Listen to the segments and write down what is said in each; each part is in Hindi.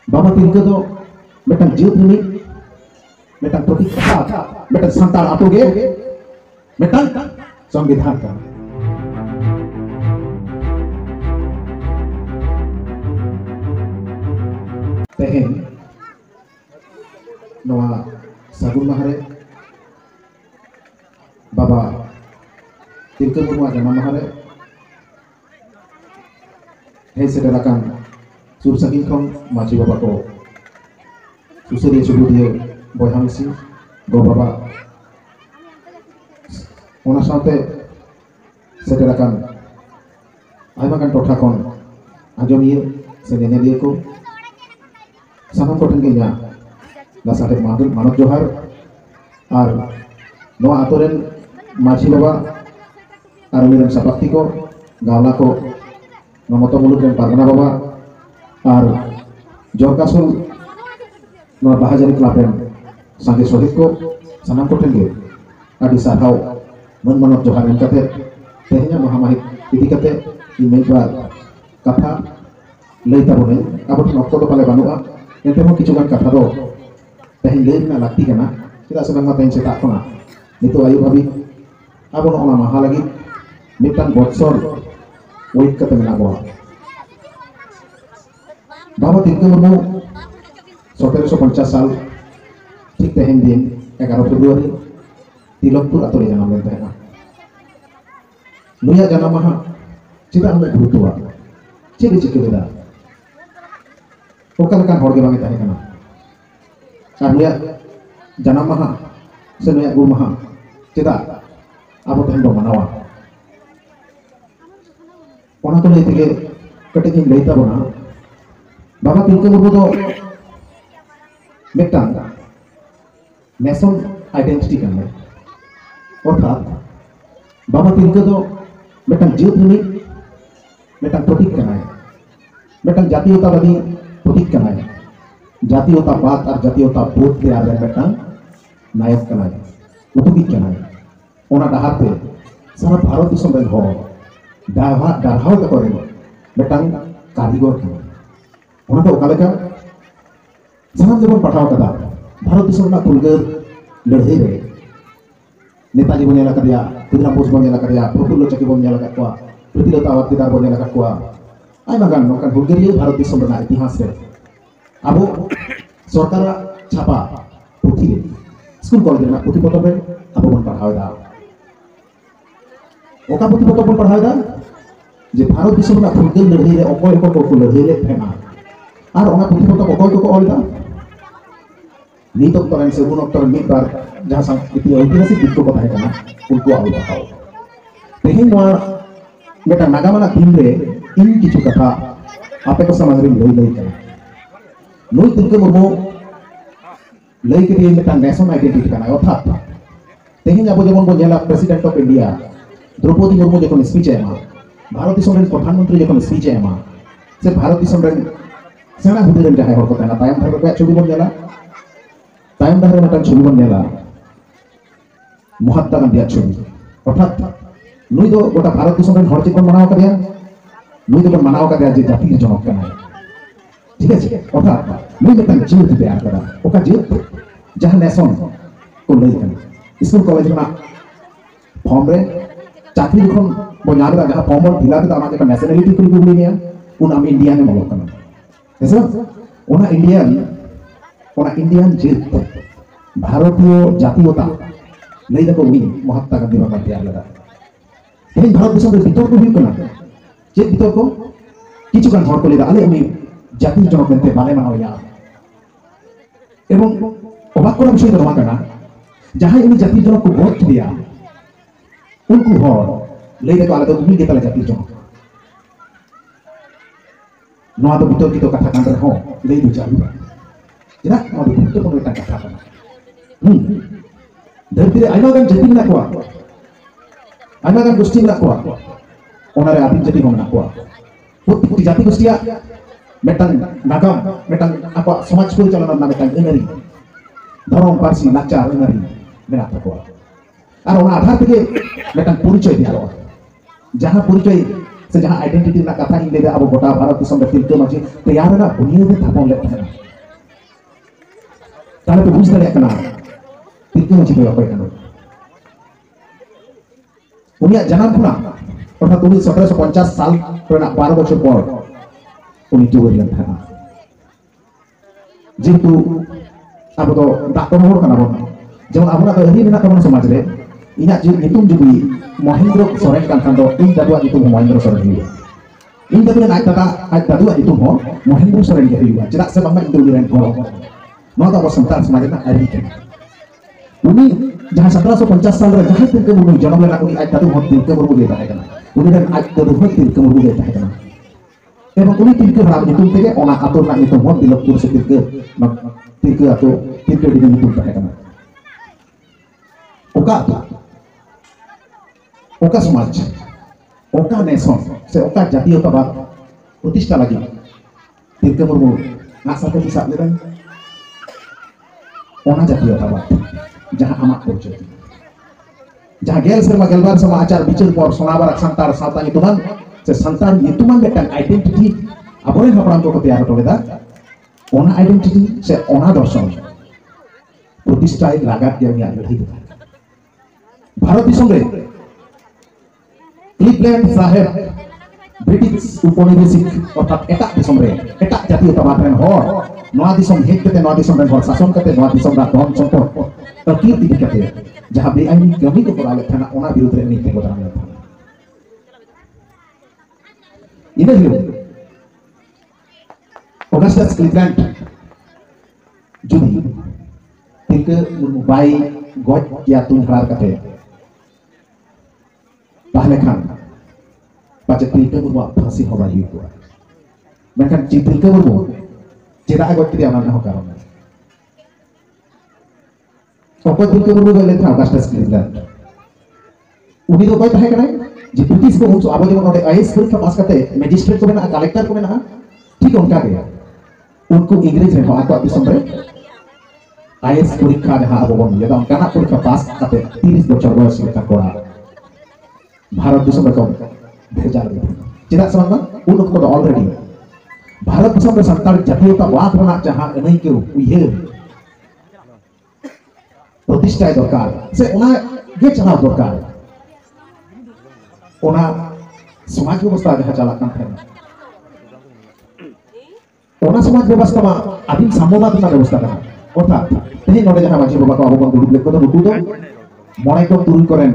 बाबा तिलका दो मेटन जीत रिमिक मेटन प्रतीक मेटन संतान आटोगे मेटन संविधान का तेहेन नवा सागुन महारे बाबा तिलका मुर्मुआ जन्म महारे हे सेटराकान सुर सागिन खन माची बाबा को सुसरिया सुबुदिये बयहा मिसी गो बाबा ओना साथे सेटराकान आयमागान टोठा खन आजमिये से नेनेलिये को सानाम कोठेन के nya लासाटे मानव जोहार और नवा आतोरेन माची बाबा और उनिरेन सापाक्ति को गावला को नमतो मुलुक रेन पारगना बाबा और जरकासुल नवा बाहाजारी क्लाब रेन सांगे शहीद को सानाम कोठेन के आदि सारहाव मन मानव जोहार रेन कते तेहेnya महामाहित इदि कते इमेजबार कथा लई ताबोने आबो नक्तो दो पाले बानुआ एते हो किछुगान कथा दो तेहेन लई ना लाक्ति कना चेदा से बांगा तेहेन सेता खना नितो आयु भाबी आबो नोना माहा लगी मिटान बत्सर वेट कते मेना बो बाबा तिलका मुर्मू 1750 साल ठीक तेहेन दिन 11 फेब्रुआरी तिलकपुर आतोरे जन्म लेन तेहेना नुया जन्म माहा चेदा हमें गुरुत्वा चेदि चिके लेदा ओका लेकान हर गे बांगे ताहे कना और नुया जन्म माहा से नुया गुरु माहा चेदा आबो तेहेन बो मानावा ओना को लई तेगे कटे दिन लई ताबोना बाबा तिलका मुर्मू दो मेटान नेशन आइडेंटिटी कना अर्थात बाबा तिलका दो मेटान जीत रिमिक मेटान प्रतीक कना मेटान जातीयतावादी प्रतीक कना जातीयतावाद और जातीयताबोध तैयार रे मेटान नायक कना उदुगिक कना ओना डाहाते सारा भारत दिसम रेन हो डाहाव तक रे मेटान कारीगर कना ओना तो ओकालेका सानाम जेबन पठाव कदा भारत दिसम ना फुलगर लड़ाई रे नेताजी बन नेला कदिया खुदराम बोस बन नेला कदिया प्रफुल्ल चकी बन नेला कतवा प्रतिलता वात्तीदार बन नेला कतवा आयमागान नोकान फुलगरिया भारत दिसम रेना इतिहास रे आबो सरकार छापा पुथि रे स्कूल कॉलेज रेना पुथि पतब रे आबो बन पढ़ाव दा ओका पुथि पतब बन पढ़ाव दा जे भारत दिसम रेना फुलगर लड़ाई रे अकय अकय को लड़ाई रे फेना और ओना पुथि पतब अकय को ऑल दा नीतक तरन से उन अक्टर मिट बार जहां सा ऐतिहासिक दिक्को को ताहे कना उनको आउ बताओ तेहेन नोआ बेटा नागामाना दिन रे इन किछु कथा आपे को समाज रे लई कना नुई तिलका मुर्मू लई के दिन बेटा नेशनल आइडेंटिटी कना अर्थात तेहेन आबो जेमन बो नेला president of India Draupadi Murmu जखन स्पीच एमा भारत दिसम रेन प्रधानमंत्री जखन स्पीच एमा से भारत दिसम रेन सेना हुदि रेन जहाय हर को ताना तायम धार को छवि बन नेला तायम धार मेटान छवि बन नेला महात्मा गांधी छवि अर्थात नुई दो गोटा भारत दिसम रेन हर चिकन मानाव कदिया नुई दो मानाव कदिया जे जाति जनक कना ठीक है अर्थात नुई मेटान जीत तैयार करा ओका जीत जहां नेशन को लई कना स्कूल कॉलेज में फॉर्म रे चाकरी जखन बो नामदा जहां फॉर्म और फिला के आमा नेशनलिटी को गुली ने उन आम इंडिया ने मलो कना ऐसा ओना इंडियन जीत भारतीय जातीयता लई दको उनी महात्मा गांधी बाबा तैयार लगा तेहेन भारत दिसम रे बितर्क हुई कना जे बितर्क किछु गान हर को लेदा आले उनी जाति जनक मेनते बाले मानावया एवं अबाक करा विषय दो कना जहां उनी जाति जनक को वोट दिया उनको हर लई दको आले तो उनी गेतला जाति जनक नोआ दो बितर्क तो कथा कान रे हो लई दो जालु चेदा नोआ दो बितर्क को मेटा कथा कना धरती रे आयमागान जाति मेना कोआ आयमागान गोष्ठी मेना कोआ ओना रे आदिम जाति को मेना कोआ प्रत्येक जाति गोष्ठिया मेटान नागाम मेटान आपा समाज परिचालना ना मेटान एनारी धर्म पारसी लाचार एनारी मेना तकोआ और ओना आधार तेगे मेटान परिचय दियारो जहां परिचय से जहां आइडेंटिटी ना कथा इन ले अब गोटा भारत दिसम तिलका मांझी तैयार ना बुनिया में थापन ले ताले पे बुझ दाड़े कना तिलका मांझी पे अकोय कना उनिया जन्म खुना अर्थात 1750 साल 12 बछर पर उनी जुवर लेन था जेतु अब तो डाक्टर होर कना बन जेमन आबना तो हरी मेना तमन समाज रे इना जे नितुम जुबी महेंद्र सोरेन कान खान दो इन दादुआ नितुम महेंद्र सोरेन हुआ इन दादुआ नाय दादा आज दादुआ नितुम हो महेंद्र सोरेन के हुआ चदा से बांगा इन दुरी रेन हो नो तो संतान समाज ना आरी के उनी जहां 1750 साल रे जहां तिलका मुर्मू जन्म लेना उनी आज दादु हो तिलका मुर्मू ले ताहे कना उनी रेन आज दादु हो तिलका मुर्मू ले ताहे कना एवं उनी तिलका राम नितुम तेगे ओना आतोर ना नितुम हो तिलकपुर से तिलका आतो तिलका डी नितुम ताहे कना ओका समाज ओका नेशन से ओका जातीयतावाद प्रतिष्ठा लगी तिलका मुर्मू आसाते की साथ लेन ओना जातीयतावाद जहां आमाक परिचय जहां गेल सेरमा गेलबार समा आचार बिचार पर सोनाबार संतार सावता नितुमान से संतार नितुमान बेटन आइडेंटिटी अबोरे हपराम को तैयार होलेदा ओना आइडेंटिटी से ओना दर्शन प्रतिष्ठा लागा के लड़ी भारत दिसम रे क्लिवलैंड साहेब ब्रिटिश उपनिवेशिक अर्थात एटा दिसम रे एटा जातीयतावाद रेन हर नवा दिसम हेज कते नवा दिसम रेन हर शासन कते नवा दिसम रा धन संपद तकीर दी कते जहां बेआईनी कमी को कराले थाना ओना विरुद्ध रे नीति को दाम था इने हिलो ऑगस्टस क्लिवलैंड जुदी तिलका मुर्मू बाई गज किया तुम हरार कते ताहले खान पाचे तिलका मुर्मू फांसी होबा हुआ मेनखान तिलका मुर्मू चेदा गज किया ना हो कारण ओको तिलका मुर्मू गले था ऑगस्टस क्लिवलैंड उनी तो कोई ताहे कनाय जे ब्रिटिश को उन आबो जेमन ओडे आईएएस परीक्षा पास करते मजिस्ट्रेट को मेना कलेक्टर को मेना ठीक उनका गया उनको इंग्लिश रे आको दिसम रे आईएएस परीक्षा जहां आबो बन लेदा उनका परीक्षा पास करते 30 बछर बयस लेता कोड़ा भारत दिसम रे कम भेजा ले चेदा समझ उन को ऑलरेडी भारत दिसम रे संतान जातीयतावाद रना जहां नहीं के उहे प्रतिष्ठा दरकार से ओना गे चला दरकार ओना समाज व्यवस्था जहां चला कान था ओना समाज व्यवस्था मा आदिम साम्यवाद ना व्यवस्था का अर्थात तेही नडे जहां माजी बाबा को आबो बन दुरुप लेको तो रुकु तो मणे को तुरुई करेन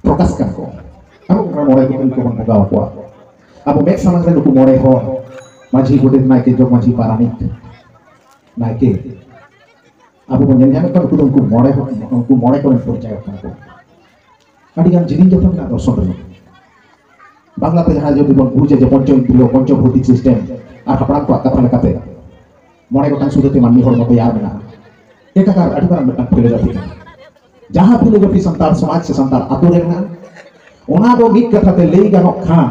प्रकाश का को अब मणे को तुरुई को बन गावा को अब मेक समाज रे नुकु मणे हो माजी गोटे नाय के जो माजी पारानिक नाय के अब बन जाने को उनको मणे को परिचय को आदि गान जिनिन जथम ना दर्शन रे बांग्लाते जहां जो बन बुझे जे पंचइंद्रिय पंचभौतिक सिस्टम और हपराम को कथा लेकाते मणे गोटां सुदते माननी हर मतो यार मेना एकाकार अडिबार मेटा फिलोसफी जहां फिलोसफी संतार समाज से संतार आतो रेना ओना दो मिक कथाते लई गानो खान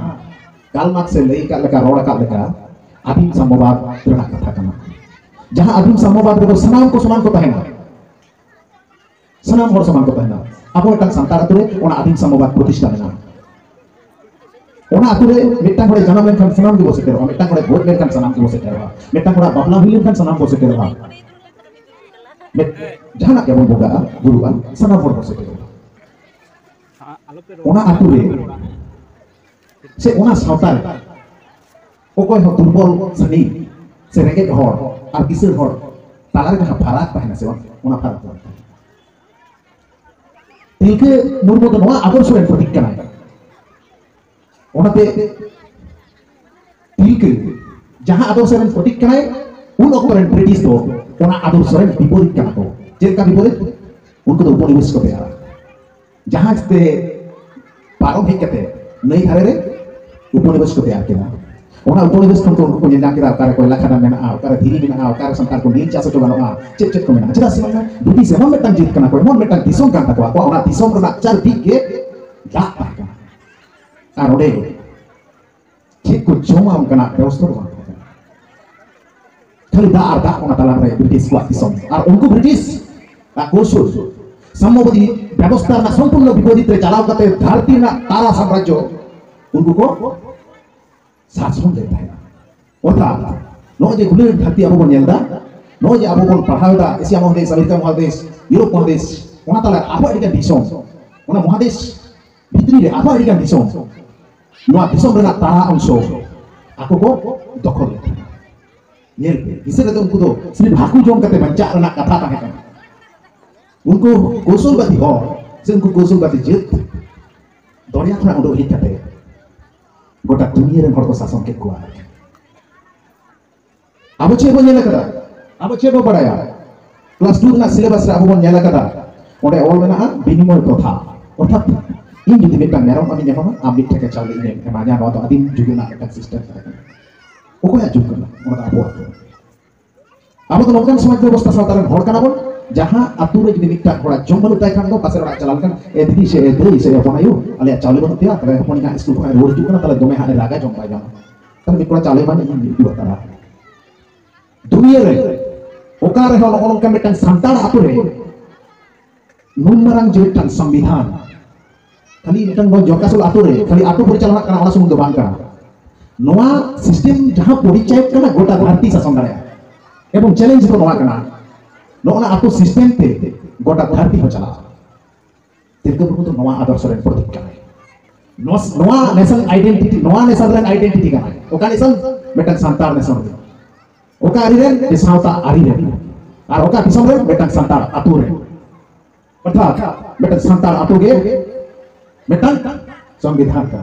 कालमार्क्स से लई का लेका रोड का लेका आदिम साम्यवाद रेना कथा कना जहां आदिम साम्यवाद रे समान को तहना सनाम हर समान को तहना अब एटा संतार आतो रे ओना आदिम साम्यवाद प्रतिष्ठा लेना ओना आतुरे मिट्टां बड़े जन्म लेनखान सनाम दिवस सेटेरवा मिट्टां बड़े भोट लेनखान सनाम दिवस सेटेरवा मिट्टां बड़ा बापला हुई लेनखान सनाम दिवस सेटेरवा जहां के बोगा गुरुआ सनाम दिवस सेटेरवा ओना आतुरे से ओना सावतार ओकोय हो दुर्बल सनी से रेंगे हर और किसर हर तालार जहां फराक तहना से ओना फराक तिलका मुर्मू तो नवा आदर्श रेन प्रतीक कना ओनाते तिलका जहां आदर्श रेन प्रतीक कनाय उन अक्तो रेन ब्रिटिश तो ओना आदर्श रेन विपरीत कना को जेका विपरीत उनको तो उपनिवेश को तैयार जहां से पारो हे कते नई धारे रे उपनिवेश को तैयार केना ओना उपनिवेश को उनको को जेना केरा ओकारे कोयला खाना मेना ओकारे धीरी मेना ओकारे संतार को नील चास को गानोआ चेक को मेना चेदा से ब्रिटिश एमन मेटन जीत कना को एमन मेटन दिसोम कान तको ओना दिसोम रना चार दिक के ला पाका और ओडे ठीक को जोमा उनका व्यवस्था बन खाली दा आर दा ओना ताला रे ब्रिटिश को दिसोम और उनको ब्रिटिश कोर्सो साम्यवादी व्यवस्था ना संपूर्ण विपरीत रे चलाव करते धरती ना तारा साम्राज्य उनको को शासन देता है अर्थात नो जे गुले धरती अब बन येलदा नो जे अब बन पढ़ावदा एशिया महादेश अमेरिका महादेश यूरोप महादेश ओना तला अब अडिका दिसोम ओना महादेश भितरी रे अब अडिका दिसोम नो दिसोम रे ना तारा अंश ako ko dokol nyel ise kata unku do sini bhaku jom kate banca rena katha tahe kan unku kosul bati ho se unku kosul bati jit doria khona odo hit kate gota dunia ren hor ko sason ke kuat abo che bo nyela kata abo che bo badaya class 2 na syllabus re abo bon nyela kata onde ol mena binimoy protha orthat ini jadi mitang merong kami nyapa ambil cek cawle ini emangnya no adim juga nak kan sistem pokoknya juga orang apa tuh nongkrong समाज व्यवस्था साधारण हर kana bon jaha atur re jadi mitang orang jomblo utai kan do pasir orang jalan kan didi se apa ayo alia cawle bon tia tare poni ka school ka road juga tale dome hane laga jompai jam tare mikora cawle ban ini dua tara dunia re okare hol kan mitang santar atur re numarang jewitan संविधान खाली मिटन गो जोकासल आटो रे खाली आटो परिचालना करना वाला सुमुंग बांग करना नोआ सिस्टम जहां परिचय करना गोटा धरती शासन दाड़े एवं चैलेंज को नोआ करना नोना आटो सिस्टम ते गोटा धरती हो चला तिरके तो नोआ आदर्श रे प्रतीक करना नोआ नेशनल आइडेंटिटी नोआ नेशनल आइडेंटिटी करना ओका नेशन मिटन संतार नेशन ओका आरी रे दिसावता आरी रे और ओका दिसम रे मिटन संतार आटो रे अर्थात मिटन संतार आटो गे मिटन संविधान का